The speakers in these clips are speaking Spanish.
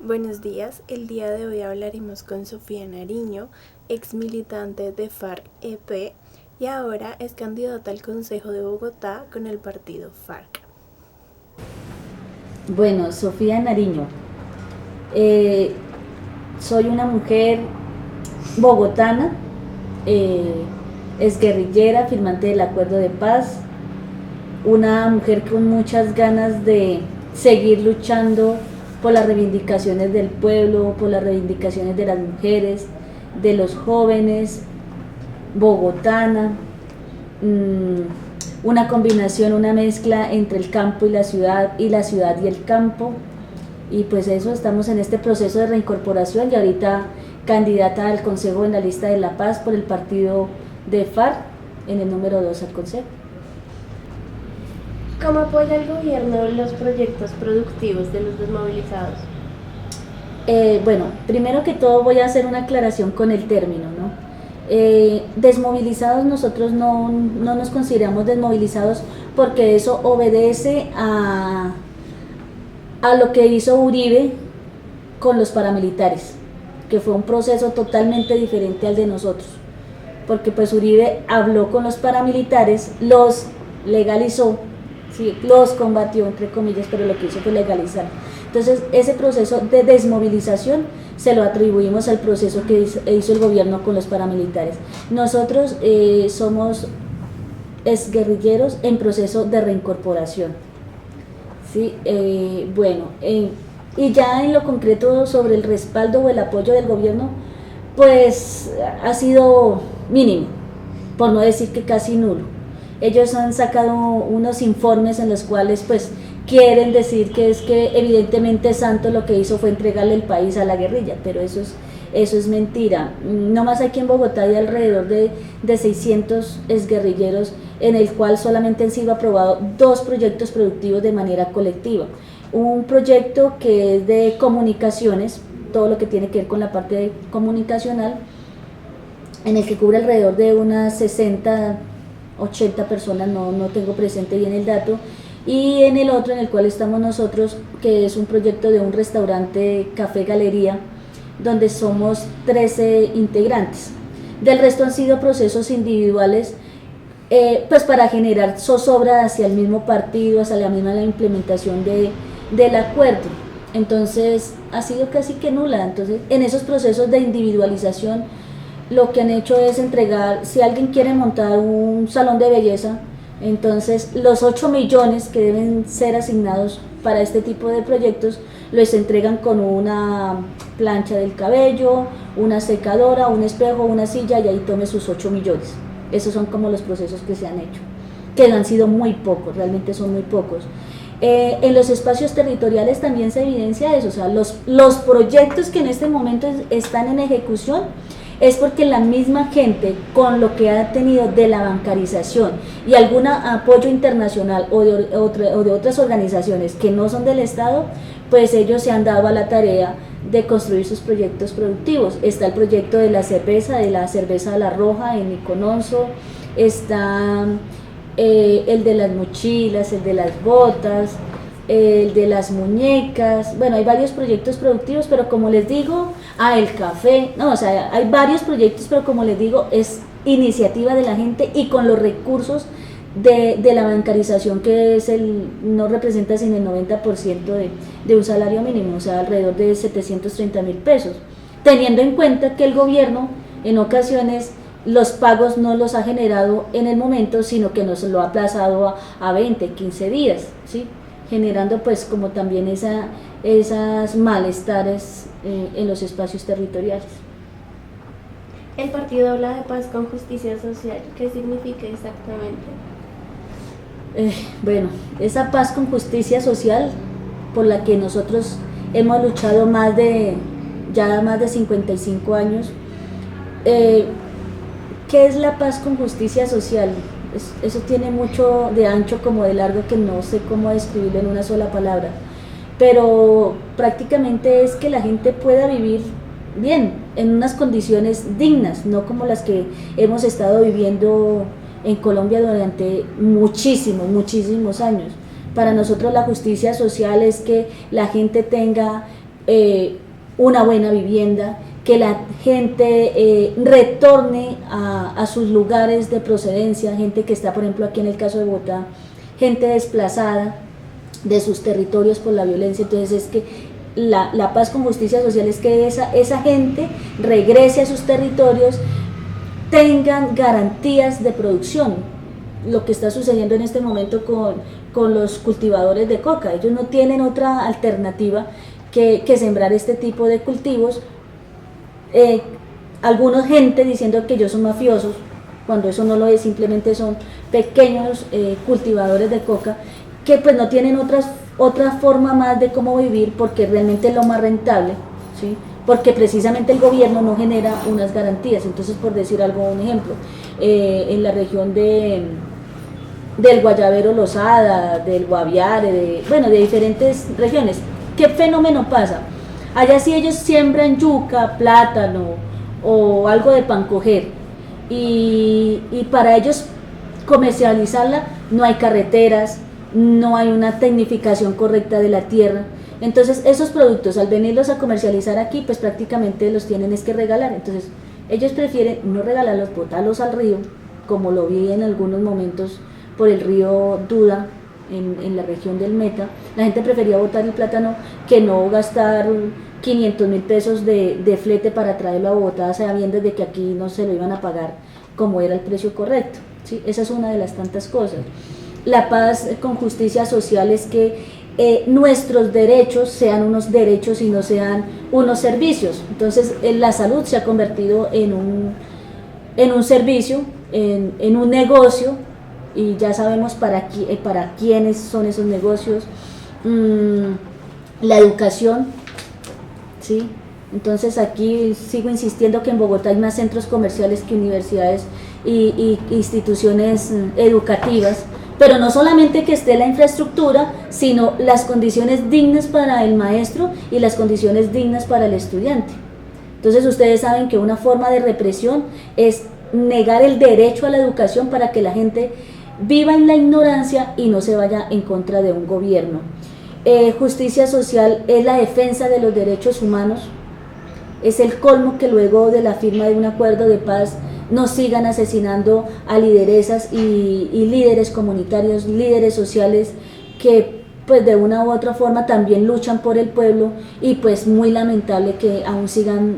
Buenos días, el día de hoy hablaremos con Sofía Nariño, ex militante de FARC-EP y ahora es candidata al Consejo de Bogotá con el partido FARC. Bueno, Sofía Nariño, eh, soy una mujer bogotana, eh, exguerrillera, firmante del acuerdo de paz, una mujer con muchas ganas de seguir luchando por las reivindicaciones del pueblo, por las reivindicaciones de las mujeres, de los jóvenes, bogotana, una combinación, una mezcla entre el campo y la ciudad y el campo. Y pues eso, estamos en este proceso de reincorporación y ahorita candidata al Consejo en la lista de La Paz por el partido de FARC en el número 2 al Consejo. ¿Cómo apoya el gobierno los proyectos productivos de los desmovilizados? Bueno, primero que todo voy a hacer una aclaración con el término, ¿no? Desmovilizados, nosotros no nos consideramos desmovilizados porque eso obedece a lo que hizo Uribe con los paramilitares, que fue un proceso totalmente diferente al de nosotros, porque pues Uribe habló con los paramilitares, los legalizó, sí, los combatió entre comillas, pero lo que hizo fue legalizar. Entonces ese proceso de desmovilización se lo atribuimos al proceso que hizo el gobierno con los paramilitares. Nosotros somos exguerrilleros en proceso de reincorporación. Sí, y ya en lo concreto sobre el respaldo o el apoyo del gobierno, pues ha sido mínimo, por no decir que casi nulo. Ellos han sacado unos informes en los cuales pues quieren decir que es que evidentemente Santos lo que hizo fue entregarle el país a la guerrilla, pero eso es mentira. No más aquí en Bogotá hay alrededor de 600 exguerrilleros, en el cual solamente han sido aprobados 2 proyectos productivos de manera colectiva. Un proyecto que es de comunicaciones, todo lo que tiene que ver con la parte comunicacional, en el que cubre alrededor de unas 60, 80 personas, no tengo presente bien el dato, y en el otro en el cual estamos nosotros, que es un proyecto de un restaurante Café Galería, donde somos 13 integrantes. Del resto han sido procesos individuales, pues para generar zozobra hacia el mismo partido, hacia la misma implementación del acuerdo. Entonces ha sido casi que nula. Entonces en esos procesos de individualización lo que han hecho es entregar, si alguien quiere montar un salón de belleza, entonces los 8 millones que deben ser asignados para este tipo de proyectos les entregan con una plancha del cabello, una secadora, un espejo, una silla, y ahí tome sus 8 millones. Esos son como los procesos que se han hecho, que han sido muy pocos, realmente son muy pocos. En los espacios territoriales también se evidencia eso, o sea, los proyectos que en este momento están en ejecución es porque la misma gente, con lo que ha tenido de la bancarización y algún apoyo internacional o de otras organizaciones que no son del Estado, pues ellos se han dado a la tarea de construir sus proyectos productivos. Está el proyecto de la cerveza La Roja en Icononso, está el de las mochilas, el de las botas, el de las muñecas. Bueno, hay varios proyectos productivos, pero como les digo, el café, no, o sea, hay varios proyectos, pero como les digo, es iniciativa de la gente y con los recursos de la bancarización, que es no representa sino el 90% de un salario mínimo, o sea, alrededor de 730.000 pesos, teniendo en cuenta que el gobierno en ocasiones los pagos no los ha generado en el momento, sino que nos lo ha aplazado a 20, 15 días, ¿sí? Generando pues como también esas malestares en los espacios territoriales. El partido habla de paz con justicia social. ¿Qué significa exactamente? Bueno, esa paz con justicia social por la que nosotros hemos luchado más de 55 años. ¿Qué es la paz con justicia social? Eso tiene mucho de ancho como de largo, que no sé cómo describirlo en una sola palabra, pero prácticamente es que la gente pueda vivir bien, en unas condiciones dignas, no como las que hemos estado viviendo en Colombia durante muchísimos años. Para nosotros la justicia social es que la gente tenga una buena vivienda, que la gente retorne a sus lugares de procedencia, gente que está, por ejemplo, aquí en el caso de Bogotá, gente desplazada de sus territorios por la violencia. Entonces es que la paz con justicia social es que esa gente regrese a sus territorios, tengan garantías de producción. Lo que está sucediendo en este momento con los cultivadores de coca, ellos no tienen otra alternativa que sembrar este tipo de cultivos. Algunos gente diciendo que ellos son mafiosos, cuando eso no lo es, simplemente son pequeños cultivadores de coca que pues no tienen otra forma más de cómo vivir, porque realmente es lo más rentable, ¿sí? Porque precisamente el gobierno no genera unas garantías. Entonces, por decir algo, un ejemplo, en la región del Guayabero Lozada, del Guaviare, de diferentes regiones, ¿qué fenómeno pasa? Allá sí ellos siembran yuca, plátano o algo de pan coger, y para ellos comercializarla no hay carreteras, no hay una tecnificación correcta de la tierra. Entonces esos productos, al venirlos a comercializar aquí, pues prácticamente los tienen es que regalar. Entonces ellos prefieren no regalarlos, botarlos al río, como lo vi en algunos momentos por el río Duda, en la región del Meta. La gente prefería botar el plátano que no gastar 500.000 pesos de flete para traerlo a Bogotá, sabiendo de que aquí no se lo iban a pagar como era el precio correcto, ¿sí? Esa es una de las tantas cosas. La paz con justicia social es que nuestros derechos sean unos derechos y no sean unos servicios. Entonces la salud se ha convertido en un servicio, en un negocio, y ya sabemos para quiénes son esos negocios. La educación, ¿sí? Entonces aquí sigo insistiendo que en Bogotá hay más centros comerciales que universidades y instituciones educativas, pero no solamente que esté la infraestructura, sino las condiciones dignas para el maestro y las condiciones dignas para el estudiante. Entonces ustedes saben que una forma de represión es negar el derecho a la educación para que la gente viva en la ignorancia y no se vaya en contra de un gobierno. Justicia social es la defensa de los derechos humanos. Es el colmo que luego de la firma de un acuerdo de paz nos sigan asesinando a lideresas y líderes comunitarios, líderes sociales que pues de una u otra forma también luchan por el pueblo, y pues muy lamentable que aún sigan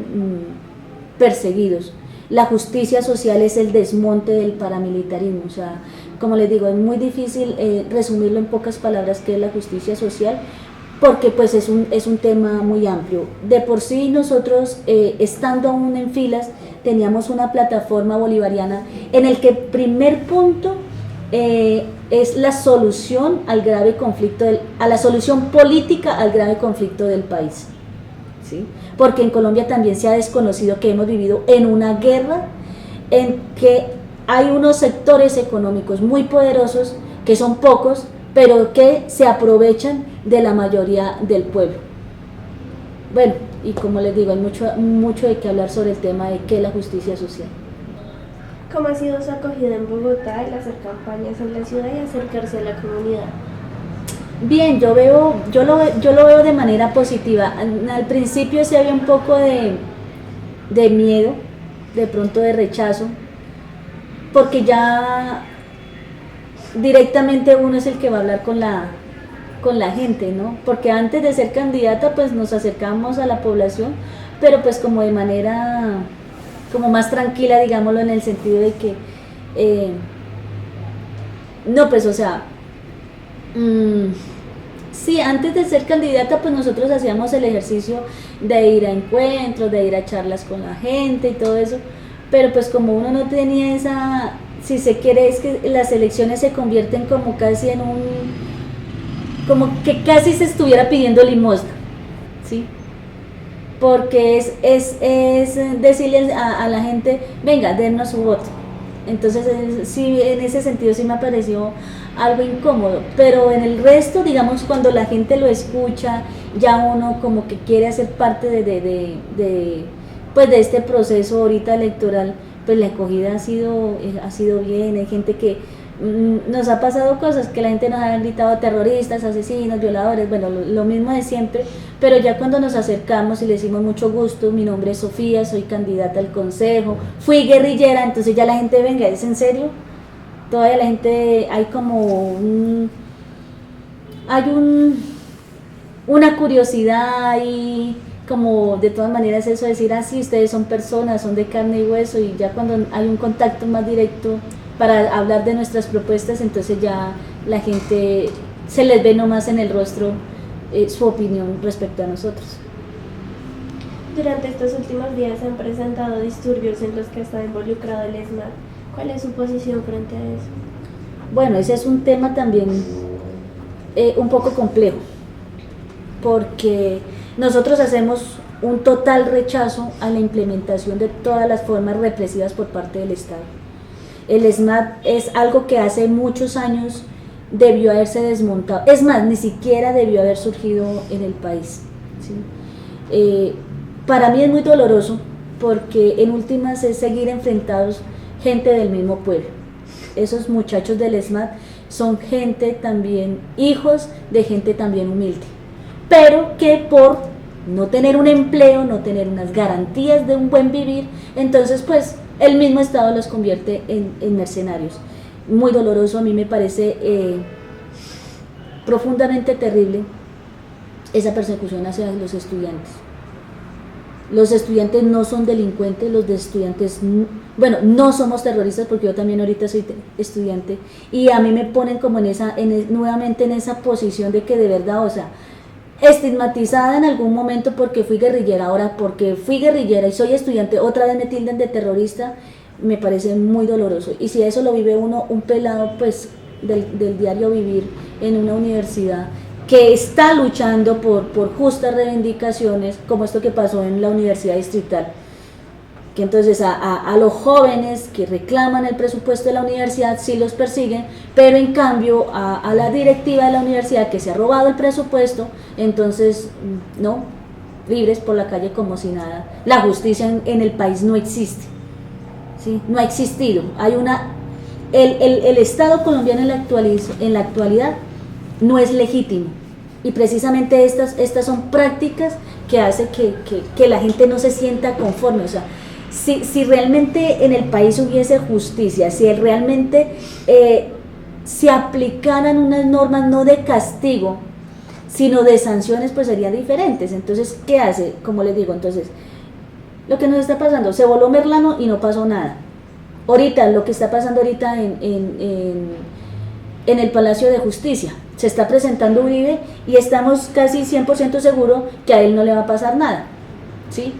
perseguidos. La justicia social es el desmonte del paramilitarismo. O sea, como les digo, es muy difícil resumirlo en pocas palabras qué es la justicia social, porque pues es un tema muy amplio. De por sí nosotros, estando aún en filas, teníamos una plataforma bolivariana en el que el primer punto es la solución al grave conflicto, a la solución política al grave conflicto del país, ¿sí? Porque en Colombia también se ha desconocido que hemos vivido en una guerra en que hay unos sectores económicos muy poderosos, que son pocos, pero que se aprovechan de la mayoría del pueblo. Bueno, y como les digo, hay mucho de qué hablar sobre el tema de qué es la justicia social. ¿Cómo ha sido su acogida en Bogotá, el hacer campañas en la ciudad y acercarse a la comunidad? Bien, yo lo veo de manera positiva. Al principio sí había un poco de miedo, de pronto de rechazo, porque ya directamente uno es el que va a hablar con la gente, ¿no? Porque antes de ser candidata pues nos acercamos a la población, pero pues como de manera como más tranquila, digámoslo, en el sentido de que no, pues o sea, sí, antes de ser candidata pues nosotros hacíamos el ejercicio de ir a encuentros, de ir a charlas con la gente y todo eso, pero pues como uno no tenía esa, si se quiere, es que las elecciones se convierten como casi en como que casi se estuviera pidiendo limosna, ¿sí? Porque es decirle a la gente, venga, dennos su voto. Entonces sí, en ese sentido sí me pareció algo incómodo, pero en el resto, digamos, cuando la gente lo escucha, ya uno como que quiere hacer parte pues de este proceso ahorita electoral, pues la acogida ha sido bien. Hay gente que Nos ha pasado cosas que la gente nos ha gritado terroristas, asesinos, violadores, bueno, lo mismo de siempre, pero ya cuando nos acercamos y le decimos mucho gusto, mi nombre es Sofía, soy candidata al consejo, fui guerrillera, entonces ya la gente, venga, ¿es en serio? Todavía la gente, hay como una curiosidad y como de todas maneras eso de decir, sí, ustedes son personas, son de carne y hueso, y ya cuando hay un contacto más directo para hablar de nuestras propuestas, entonces ya la gente se les ve nomás en el rostro su opinión respecto a nosotros. Durante estos últimos días se han presentado disturbios en los que está involucrado el ESMAD. ¿Cuál es su posición frente a eso? Bueno, ese es un tema también un poco complejo, porque nosotros hacemos un total rechazo a la implementación de todas las formas represivas por parte del Estado. El ESMAD es algo que hace muchos años debió haberse desmontado, es más, ni siquiera debió haber surgido en el país, ¿sí? Para mí es muy doloroso porque en últimas es seguir enfrentados gente del mismo pueblo. Esos muchachos del ESMAD son gente también, hijos de gente también humilde, pero que por no tener un empleo, no tener unas garantías de un buen vivir, entonces pues el mismo Estado los convierte en mercenarios. Muy doloroso, a mí me parece profundamente terrible esa persecución hacia los estudiantes. Los estudiantes no son delincuentes, los estudiantes, bueno, no somos terroristas, porque yo también ahorita soy estudiante, y a mí me ponen como nuevamente en esa posición de que de verdad, o sea, estigmatizada en algún momento porque fui guerrillera, ahora porque fui guerrillera y soy estudiante, otra vez me tilden de terrorista, me parece muy doloroso. Y si eso lo vive uno, un pelado pues del diario vivir en una universidad que está luchando por justas reivindicaciones, como esto que pasó en la Universidad Distrital, que entonces a los jóvenes que reclaman el presupuesto de la universidad sí los persiguen, pero en cambio a la directiva de la universidad que se ha robado el presupuesto, entonces no, libres por la calle como si nada. La justicia en el país no existe, ¿sí? No ha existido. Hay el Estado colombiano en la actualidad no es legítimo, y precisamente estas son prácticas que hacen que la gente no se sienta conforme. O sea, si realmente en el país hubiese justicia, si realmente se aplicaran unas normas no de castigo, sino de sanciones, pues serían diferentes. Entonces, ¿qué hace? Como les digo, entonces, lo que nos está pasando, se voló Merlano y no pasó nada. Ahorita, lo que está pasando ahorita en el Palacio de Justicia, se está presentando Uribe y estamos casi 100% seguros que a él no le va a pasar nada, ¿sí?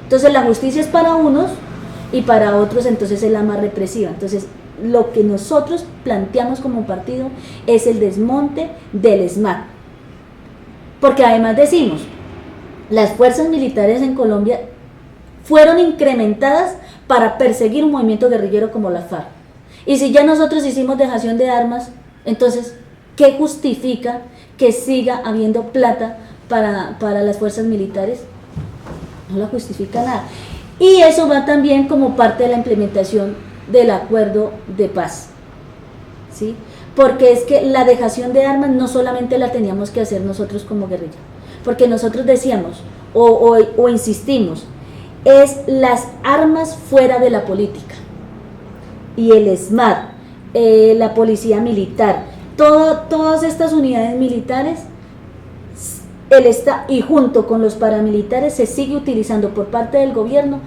Entonces la justicia es para unos y para otros entonces es la más represiva. Entonces lo que nosotros planteamos como partido es el desmonte del ESMAD, porque además decimos, las fuerzas militares en Colombia fueron incrementadas para perseguir un movimiento guerrillero como la FARC, y si ya nosotros hicimos dejación de armas, entonces ¿qué justifica que siga habiendo plata para las fuerzas militares? No la justifica nada. Y eso va también como parte de la implementación del acuerdo de paz, ¿sí? Porque es que la dejación de armas no solamente la teníamos que hacer nosotros como guerrilla, porque nosotros decíamos o insistimos, es las armas fuera de la política, y el ESMAD, la policía militar, todas estas unidades militares, y junto con los paramilitares se sigue utilizando por parte del gobierno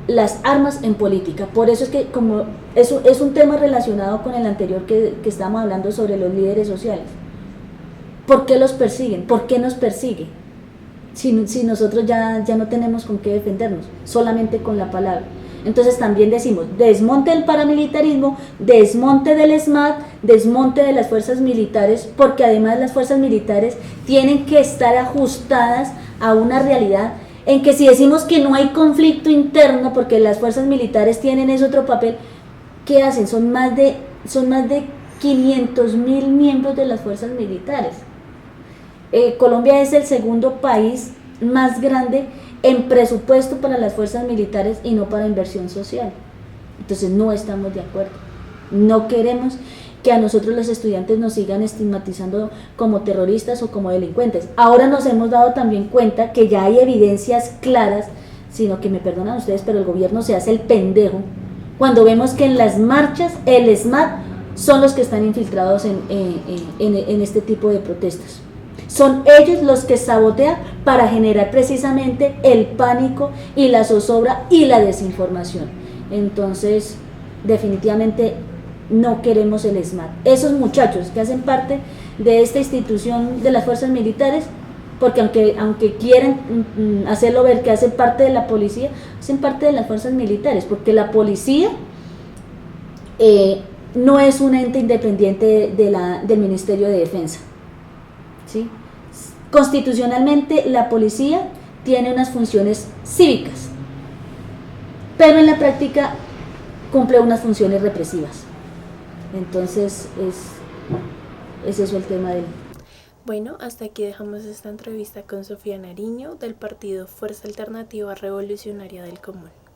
las armas en política. Por eso es que como eso es un tema relacionado con el anterior que estábamos hablando sobre los líderes sociales. ¿Por qué los persiguen? ¿Por qué nos persigue? Si nosotros ya no tenemos con qué defendernos, solamente con la palabra. Entonces también decimos, desmonte del paramilitarismo, desmonte del ESMAD, desmonte de las fuerzas militares, porque además las fuerzas militares tienen que estar ajustadas a una realidad en que si decimos que no hay conflicto interno, porque las fuerzas militares tienen ese otro papel, ¿qué hacen? Son más de 500.000 miembros de las fuerzas militares. Colombia es el segundo país más grande en presupuesto para las fuerzas militares y no para inversión social. Entonces no estamos de acuerdo. No queremos que a nosotros los estudiantes nos sigan estigmatizando como terroristas o como delincuentes. Ahora nos hemos dado también cuenta que ya hay evidencias claras, sino que me perdonan ustedes, pero el gobierno se hace el pendejo cuando vemos que en las marchas el ESMAD son los que están infiltrados en este tipo de protestas. Son ellos los que sabotean para generar precisamente el pánico y la zozobra y la desinformación. Entonces, definitivamente no queremos el ESMAD. Esos muchachos que hacen parte de esta institución de las fuerzas militares, porque aunque quieran hacerlo ver que hacen parte de la policía, hacen parte de las fuerzas militares, porque la policía no es un ente independiente del Ministerio de Defensa, ¿sí? Constitucionalmente la policía tiene unas funciones cívicas, pero en la práctica cumple unas funciones represivas. Entonces es eso el tema del... Bueno, hasta aquí dejamos esta entrevista con Sofía Nariño del partido Fuerza Alternativa Revolucionaria del Común.